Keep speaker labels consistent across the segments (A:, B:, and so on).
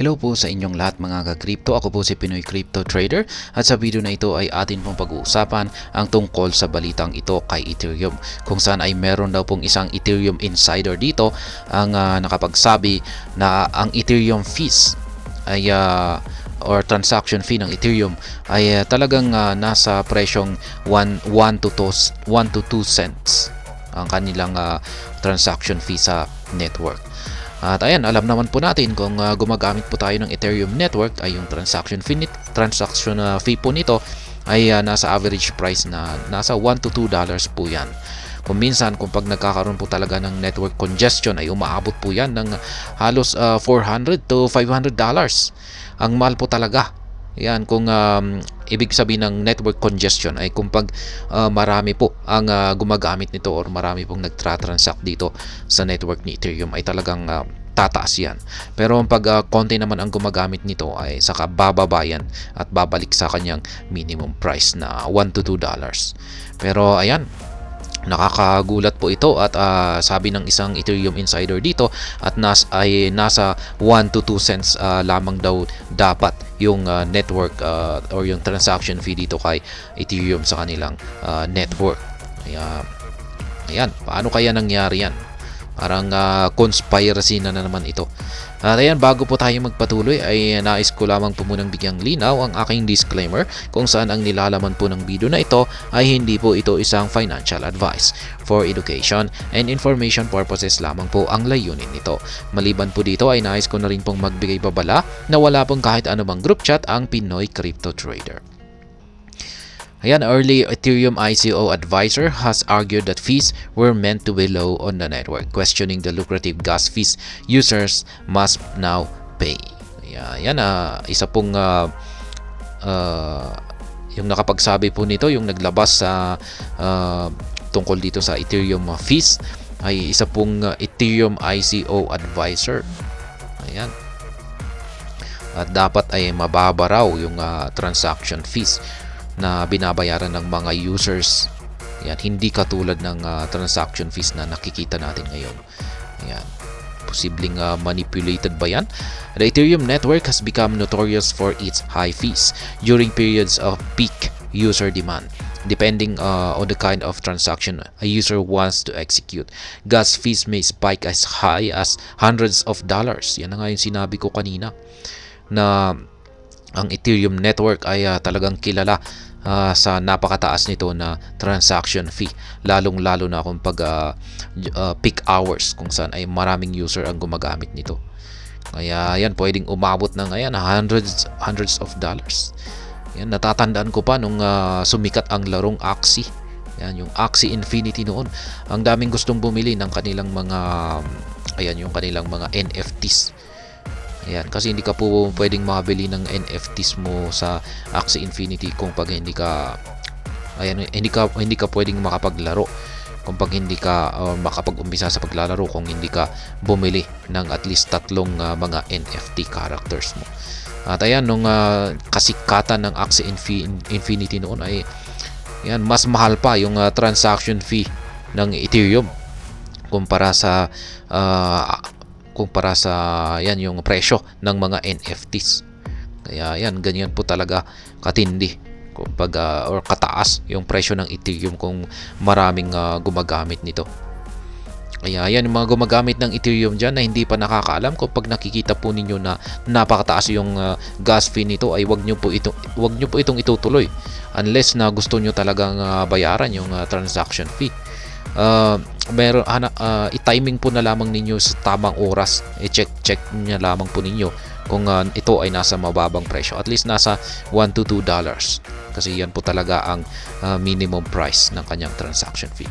A: Hello po sa inyong lahat mga ka-crypto. Ako po si Pinoy Crypto Trader at sa video na ito ay atin pong pag-uusapan ang tungkol sa balitang ito kay Ethereum, kung saan ay meron daw pong isang Ethereum insider dito ang nakapagsabi na ang Ethereum fees ay or transaction fee ng Ethereum ay talagang nasa presyong 1 to 2 cents ang kanilang transaction fee sa network. At ayan, alam naman po natin kung gumagamit po tayo ng Ethereum network ay yung transaction fee po nito ay nasa average price na nasa 1 to 2 dollars po yan. Kung minsan, kung pag nagkakaroon po talaga ng network congestion ay umaabot po yan ng halos 400 to 500 dollars. Ang mahal po talaga. Yan, kung ibig sabihin ng network congestion ay kung pag marami po ang gumagamit nito or marami pong nagtra-transact dito sa network ni Ethereum ay talagang tataas yan. Pero pag konti naman ang gumagamit nito ay saka bababa yan at babalik sa kanyang minimum price na 1 to 2 dollars. Pero ayan, nakakagulat po ito at sabi ng isang Ethereum insider dito at nasa 1 to 2 cents lamang daw dapat yung network or yung transaction fee dito kay Ethereum sa kanilang network. Ayan, paano kaya nangyari yan? Parang conspiracy na naman ito. At ayan, bago po tayo magpatuloy ay nais ko lamang po munang bigyang linaw ang aking disclaimer kung saan ang nilalaman po ng video na ito ay hindi po ito isang financial advice. For education and information purposes lamang po ang layunin nito. Maliban po dito ay nais ko na rin pong magbigay babala na wala pong kahit anumang group chat ang Pinoy Crypto Trader. Ayan, early Ethereum ICO advisor has argued that fees were meant to be low on the network, questioning the lucrative gas fees users must now pay. Ayan, isa pong yung nakapagsabi po nito, yung naglabas sa tungkol dito sa Ethereum fees ay isa pong Ethereum ICO advisor. Ayan. At dapat ay mababa raw yung transaction fees na binabayaran ng mga users. Yan, hindi katulad ng transaction fees na nakikita natin ngayon. Yan, posibleng manipulated ba yan? The Ethereum network has become notorious for its high fees during periods of peak user demand. Depending on the kind of transaction a user wants to execute, gas fees may spike as high as hundreds of dollars. Yan na nga yung sinabi ko kanina na ang Ethereum network ay talagang kilala sa napakataas nito na transaction fee, lalong-lalo na kung pag peak hours kung saan ay maraming user ang gumagamit nito. Kaya yan, pwedeng umabot ng hundreds of dollars. Yan, natatandaan ko pa nung sumikat ang larong Axie. Yan, yung Axie Infinity noon. Ang daming gustong bumili ng kanilang mga yung kanilang mga NFTs. Ayan, kasi hindi ka po pwedeng makabili ng NFTs mo sa Axie Infinity kung pag hindi ka pwedeng makapaglaro kung pag hindi ka makapag-umpisa sa paglalaro kung hindi ka bumili ng at least 3 mga NFT characters mo. At ayan, nung kasikatan ng Axie Infinity noon ay yan, mas mahal pa yung transaction fee ng Ethereum kumpara sa yan yung presyo ng mga NFTs. Kaya yan, ganyan po talaga katindi kung or kataas yung presyo ng Ethereum kung maraming gumagamit nito. Kaya yan, yung mga gumagamit ng Ethereum dyan na hindi pa nakakaalam, kung pag nakikita po ninyo na napakataas yung gas fee nito ay wag nyo po itong itutuloy unless na gusto nyo talagang bayaran yung transaction fee. I-timing po na lamang ninyo sa tamang oras, i-check niya lamang po ninyo kung ito ay nasa mababang presyo, at least nasa 1 to 2 dollars, kasi yan po talaga ang minimum price ng kanyang transaction fee.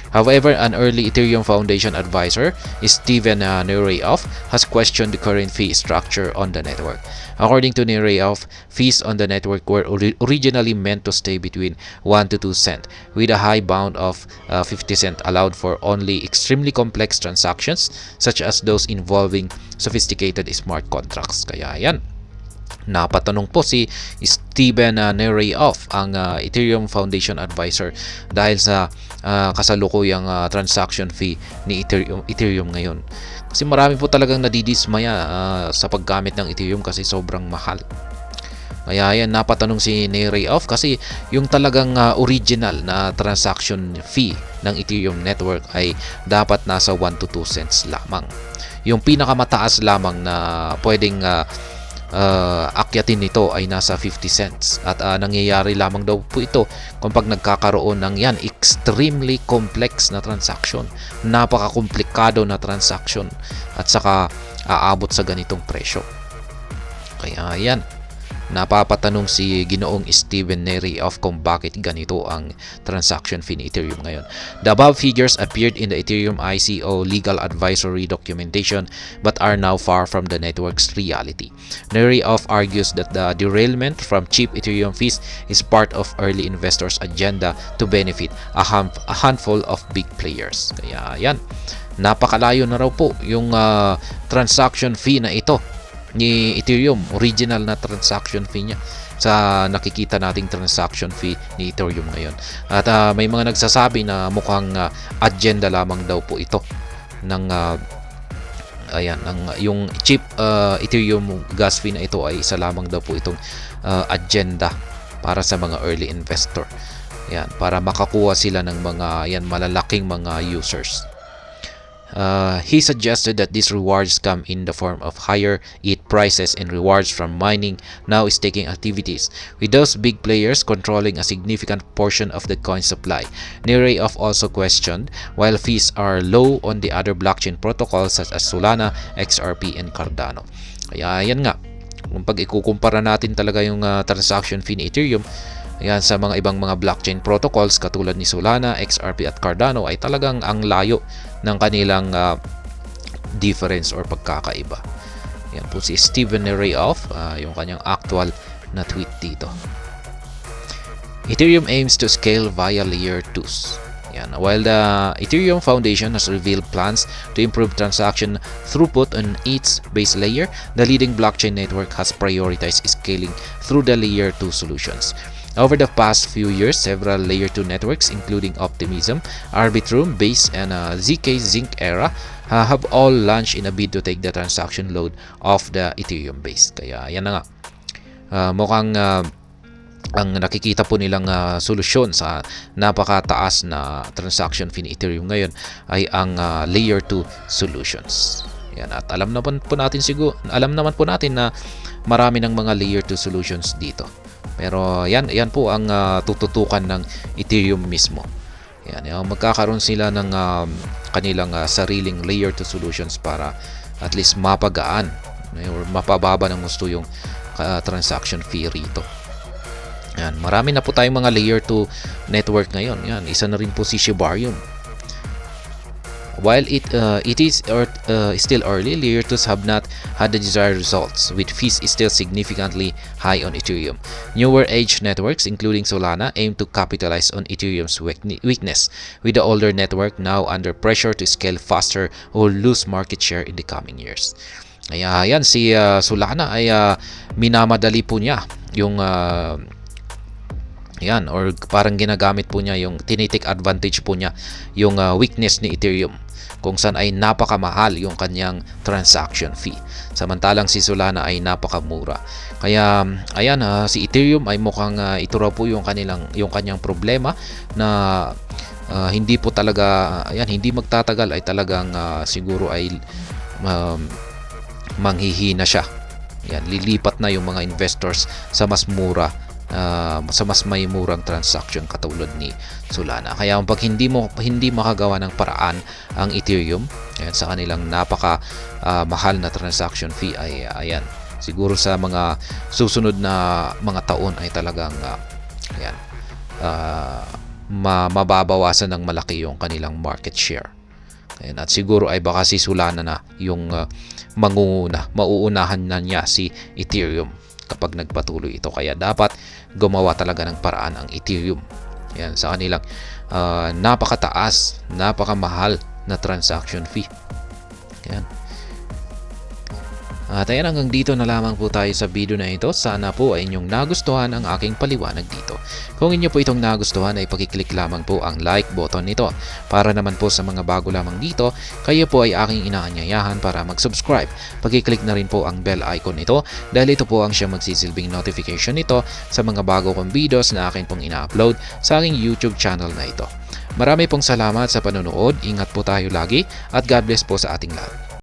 A: However, an early Ethereum Foundation advisor, Steven Nureyev, has questioned the current fee structure on the network. According to Nureyev, fees on the network were originally meant to stay between 1 to 2 cents, with a high bound of 50 cents allowed for only extremely complex transactions such as those involving sophisticated smart contracts. Kaya yan, napatanong po si Steven Nureyev, ang Ethereum Foundation advisor, dahil sa kasalukuyang transaction fee ni Ethereum ngayon. Kasi marami po talagang nadidismaya sa paggamit ng Ethereum kasi sobrang mahal. Kaya yan, napatanong si Neri Off kasi yung talagang original na transaction fee ng Ethereum network ay dapat nasa 1 to 2 cents lamang. Yung pinakamataas lamang na pwedeng akyatin nito ay nasa 50 cents at nangyayari lamang daw po ito kung pag nagkakaroon ng yan extremely complex na transaction, napaka-komplikado na transaction at saka aabot sa ganitong presyo. Kaya yan, napapatanong si Ginoong Steven Neri of kung bakit ganito ang transaction fee ni Ethereum ngayon. The above figures appeared in the Ethereum ICO legal advisory documentation but are now far from the network's reality. Neri of argues that the derailment from cheap Ethereum fees is part of early investors' agenda to benefit a handful of big players. Kaya yan, napakalayo na raw po yung transaction fee na ito ni Ethereum, original na transaction fee niya sa nakikita nating transaction fee ni Ethereum ngayon. At may mga nagsasabi na mukhang agenda lamang daw po ito ng yung cheap Ethereum gas fee na ito ay isa lamang daw po itong agenda para sa mga early investor. Yan, para makakuha sila ng mga malalaking mga users. He suggested that these rewards come in the form of higher ETH prices and rewards from mining now staking activities, with those big players controlling a significant portion of the coin supply. Neri of also questioned, while fees are low on the other blockchain protocols such as Solana, XRP, and Cardano. Kaya yan nga, kung pag ikukumpara natin talaga yung transaction fee ni Ethereum, ayan, sa mga ibang mga blockchain protocols katulad ni Solana, XRP at Cardano ay talagang ang layo ng kanilang difference or pagkakaiba. Yan po si Steven Neri of yung kanyang actual na tweet dito. Ethereum aims to scale via layer 2s. Yan. While the Ethereum Foundation has revealed plans to improve transaction throughput on its base layer, the leading blockchain network has prioritized scaling through the layer 2 solutions. Over the past few years, several Layer 2 networks including Optimism, Arbitrum, Base, and ZK Zinc Era have all launched in a bid to take the transaction load off the Ethereum base. Kaya yan na nga. Mukhang ang nakikita po nilang solusyon sa napakataas na transaction fee ni Ethereum ngayon ay ang Layer 2 solutions. Yan, at alam naman po natin na marami ng mga Layer 2 solutions dito. Pero yan po ang tututukan ng Ethereum mismo. Yan, magkakaroon sila ng kanilang sariling layer 2 solutions para at least mapagaan or mapababa ng gusto yung transaction fee rito. Yan, marami na po tayong mga layer 2 network ngayon. Yan, isa na rin po si Shibarium. While it is still early, Layer 2s have not had the desired results, with fees still significantly high on Ethereum. Newer age networks, including Solana, aim to capitalize on Ethereum's weakness, with the older network now under pressure to scale faster or lose market share in the coming years. Kaya yan, si Solana ay minamadali po niya yung yan, or parang ginagamit po niya yung tinitake advantage po niya yung weakness ni Ethereum, kung saan ay napakamahal yung kanyang transaction fee. Samantalang si Solana ay napakamura. Kaya ayan, si Ethereum ay mukhang ito raw po yung kanyang problema na hindi po talaga hindi magtatagal ay talagang siguro ay manghihina siya. Yan, lilipat na yung mga investors sa mas mura, sa mas may murang transaction katulad ni Solana. Kaya pag hindi makagawa ng paraan ang Ethereum sa kanilang napaka mahal na transaction fee ay ayan, siguro sa mga susunod na mga taon ay talagang mababawasan ng malaki yung kanilang market share. Ayan, at siguro ay baka si Solana na yung mauunahan na niya si Ethereum kapag nagpatuloy ito. Kaya dapat gumawa talaga ng paraan ang Ethereum yan sa kanilang napakataas, napakamahal na transaction fee. Yan. At ayan, hanggang dito na lamang po tayo sa video na ito. Sana po ay inyong nagustuhan ang aking paliwanag dito. Kung inyo po itong nagustuhan ay pakiclick lamang po ang like button nito. Para naman po sa mga bago lamang dito, kayo po ay aking inaanyayahan para mag-subscribe. Pakiclick na rin po ang bell icon nito dahil ito po ang siyang magsisilbing notification nito sa mga bago kong videos na akin pong ina-upload sa aking YouTube channel na ito. Marami pong salamat sa panonood, ingat po tayo lagi at God bless po sa ating lahat.